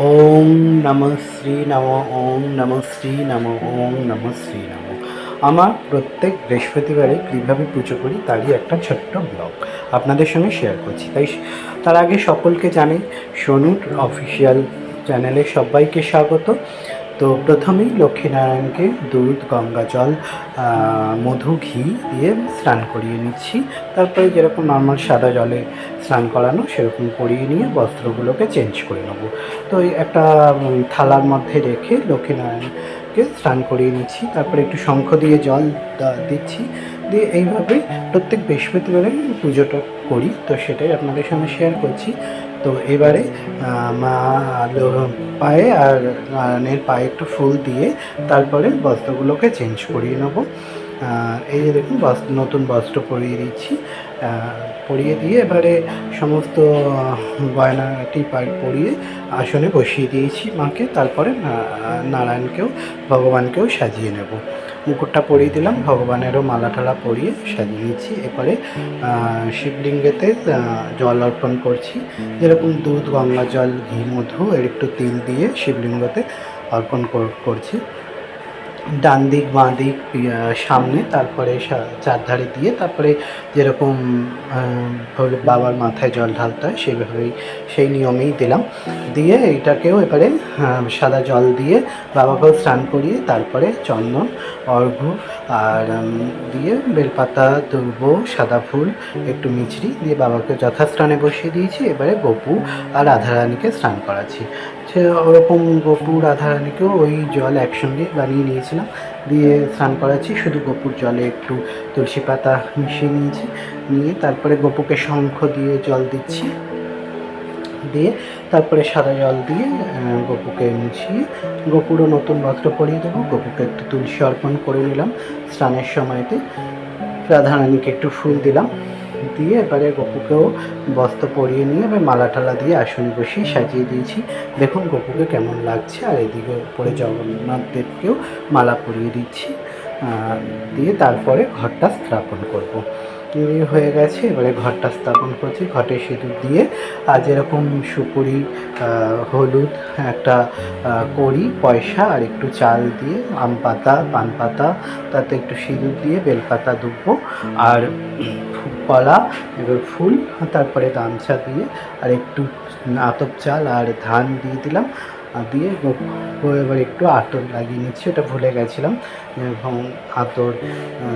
ওম নমঃ শ্রী নম, ওম নমঃ শ্রী নম, ওম নমঃ শ্রী নম। আমার প্রত্যেক বৃহস্পতিবারে কীভাবে পুজো করি তারই একটা ছোট্ট ব্লগ আপনাদের সঙ্গে শেয়ার করছি। তার আগে সকলকে জানাই সোনুর অফিসিয়াল চ্যানেলে সবাইকে স্বাগত। তো প্রথমেই লক্ষ্মীনারায়ণকে দুধ, গঙ্গা জল, মধু, ঘি দিয়ে স্নান করিয়ে নিচ্ছি। তারপরে যেরকম নর্মাল সাদা জলে স্নান করানো সেরকম করিয়ে নিয়ে বস্ত্রগুলোকে চেঞ্জ করে নেবো। তো একটা থালার মধ্যে রেখে লক্ষ্মীনারায়ণকে স্নান করিয়ে নিচ্ছি। তারপরে একটু শঙ্খ দিয়ে জল দিচ্ছি, দিয়ে এইভাবেই প্রত্যেক বৃহস্পতিবারে পুজোটা করি। তো সেটাই আপনাদের সঙ্গে শেয়ার করছি। তো এবারে মা পায়ে আর নারায়ণের পায়ে একটু ফুল দিয়ে তারপরে বস্ত্রগুলোকে চেঞ্জ করিয়ে নেবো। এই যে দেখুন নতুন বস্ত্র পরিয়ে দিচ্ছি। পরিয়ে দিয়ে এবারে সমস্ত গয়নাটি পরিয়ে আসনে বসিয়ে দিয়েছি মাকে। তারপরে নারায়ণকেও ভগবানকেও সাজিয়ে নেব। মুকুটটা পরিয়ে দিলাম, ভগবানেরও মালা টালা পরিয়ে সাজিয়ে নিচ্ছি। এরপরে শিবলিঙ্গেতে জল অর্পণ করছি। যেরকম দুধ, গঙ্গা জল, ঘি, মধু এর একটু তিল দিয়ে শিবলিঙ্গতে অর্পণ করছি। ডান দিক, বাঁ দিক, সামনে, তারপরে চারধারে দিয়ে তারপরে যেরকম বাবার মাথায় জল ঢালতে হয় সেইভাবেই সেই নিয়মেই দিলাম। দিয়ে এইটাকেও এবারে সাদা জল দিয়ে বাবাকেও স্নান করিয়ে তারপরে চন্দন, অর্ঘ্য আর দিয়ে বেলপাতা, দুর্ব, সাদা ফুল, একটু মিছরি দিয়ে বাবাকে যথাস্থানে বসিয়ে দিয়েছি। এবারে গপু আর রাধারানীকে স্নান করাচ্ছি। সে ওরকম গপু রাধারানীকেও ওই জল একসঙ্গে বানিয়ে নিয়েছিলাম, দিয়ে স্নান করাচ্ছি। শুধু গপুর জলে একটু তুলসী পাতা মিশিয়ে নিয়েছি, নিয়ে তারপরে গপুকে শঙ্খ দিয়ে জল দিচ্ছি। দিয়ে তারপরে সাদা জল দিয়ে গপুকে মিশিয়ে গপুরও নতুন বস্ত্র পরিয়ে দেবো। গপুকে একটু তুলসী অর্পণ করে নিলাম স্নানের সময়তে। রাধারানীকে একটু ফুল দিলাম, দিয়ে এবারে গপুকেও বস্ত্র পরিয়ে নিয়ে এবার মালা টালা দিয়ে আসনে বসিয়ে সাজিয়ে দিয়েছি। দেখুন গপুকে কেমন লাগছে। আর এদিকে উপরে জগন্নাথ দেবকেও মালা পরিয়ে দিচ্ছি। দিয়ে তারপরে ঘরটা স্থাপন করব। হয়ে গেছে, এবারে ঘরটা স্থাপন করছি। ঘটে সিঁদুর দিয়ে আর যেরকম সুপুরি, হলুদ, একটা কড়ি, পয়সা আর একটু চাল দিয়ে, আম পাতা, পান পাতা, তাতে একটু সিঁদুর দিয়ে বেলপাতা, দুব্ব আর কলা, এবার ফুল, তারপরে গামছা দিয়ে আর একটু আতপ চাল আর ধান দিয়ে দিলাম। দিয়ে এবার একটু আতর লাগিয়ে নিচ্ছি, ওটা ভুলে গেছিলাম। এবং আতর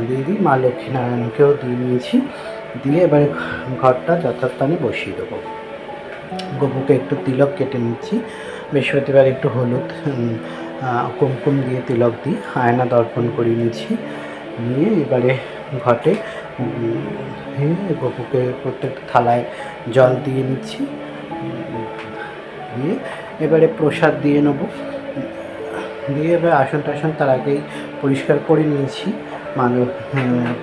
দিয়ে দিই, মা লক্ষ্মীনারায়ণকেও দিয়ে নিয়েছি। দিয়ে এবারে ঘরটা যথাস্থানে বসিয়ে দেবো। গপুকে একটু তিলক কেটে নিচ্ছি। বৃহস্পতিবার একটু হলুদ, কুমকুম দিয়ে তিলক দিই, আয়না দর্পণ করিয়ে নিচ্ছি। নিয়ে এবারে ঘটে গপুকে প্রত্যেকটা থালায় জল দিয়ে নিচ্ছি। দিয়ে এবারে প্রসাদ দিয়ে নেব। দিয়ে এবার আসন টাসন তার আগেই পরিষ্কার করে নিয়েছি।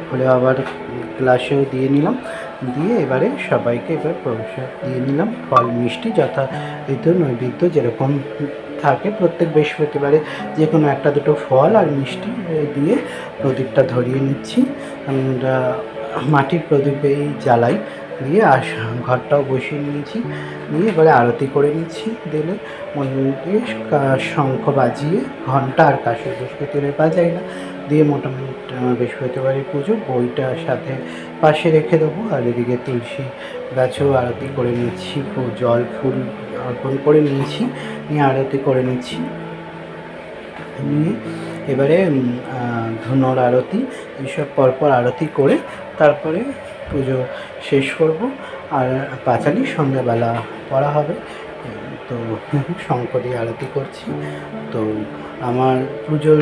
ভোলে বাবার গ্লাসেও দিয়ে নিলাম। দিয়ে এবারে সবাইকে এবার প্রসাদ দিয়ে নিলাম। ফল মিষ্টি যথারীতি নৈবেদ্য যেরকম থাকে প্রত্যেক বৃহস্পতিবারে যে কোনো একটা দুটো ফল আর মিষ্টি দিয়ে প্রদীপটা ধরিয়ে নিচ্ছি। আমরা মাটির প্রদীপেই জ্বালাই। দিয়ে ঘরটাও বসিয়ে নিয়েছি। নিয়ে এবারে আরতি করে নিচ্ছি। দিলে মন্দিরে শঙ্খ বাজিয়ে, ঘণ্টা আর কাশের বৃহস্পতিবারে বাজাই না। দিয়ে মোটামুটি বৃহস্পতিবারের পুজো বইটা সাথে পাশে রেখে দেবো। আর এদিকে তুলসী গাছেও আরতি করে নিচ্ছি, জল ফুল অর্পণ করে নিয়েছি, নিয়ে আরতি করে নিচ্ছি। নিয়ে এবারে ধুনোর আরতি এইসব পরপর আরতি করে তারপরে পুজো শেষ করব। আর পাঁচালি সন্ধ্যাবেলা পড়া হবে। তো শঙ্খ দিয়ে আরতি করছি। তো আমার পুজোর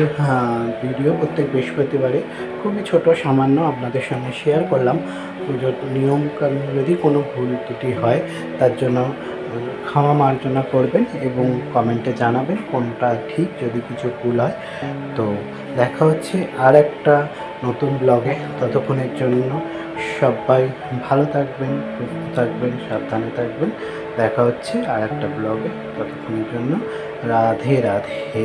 ভিডিও প্রত্যেক বৃহস্পতিবারে খুবই ছোট সামান্য আপনাদের সঙ্গে শেয়ার করলাম। পুজোর নিয়মকানুন যদি কোনো ভুল ত্রুটি হয় তার জন্য ক্ষমা মার্জনা করবেন এবং কমেন্টে জানাবেন কোনটা ঠিক, যদি কিছু ভুল হয়। তো দেখা হচ্ছে আর একটা নতুন ব্লগে। ততক্ষণের জন্য সবাই ভালো থাকবেন, সুস্থ থাকবেন, সাবধানে থাকবেন। দেখা হচ্ছে আর একটা ব্লগে। ততক্ষণের জন্য রাধে রাধে।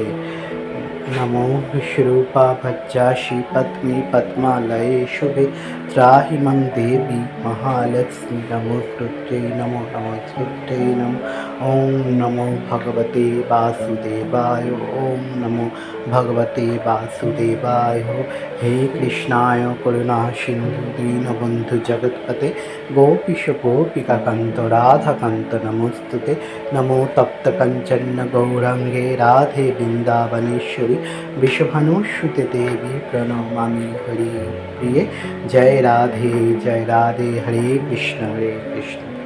नमो विश्वरूपा भज्जाशी पद्मे पद्मालये शुभे त्राहि मं देवी महालक्ष्मी। नमोस्तुत्यै नमो नमोस्तुत्यै नमो ওম নমো ভগবতে বাসুদেবায়। ওম নমো ভগবতে বাসুদেবায়। হে কৃষ্ণায় করুণা সিন্ধু দীনবন্ধু জগৎপতে গোপীশ গোপিকাকান্ত রাধাকান্ত নমস্তুতে। নমো তপ্ত কাঞ্চন গৌরাঙ্গে রাধে বৃন্দাবনেশ্বরী বিষভানুসুতে দেবী প্রণমামি হরি প্রিয়ে। জয় রাধে হরে কৃষ্ণ হরে কৃষ্ণ।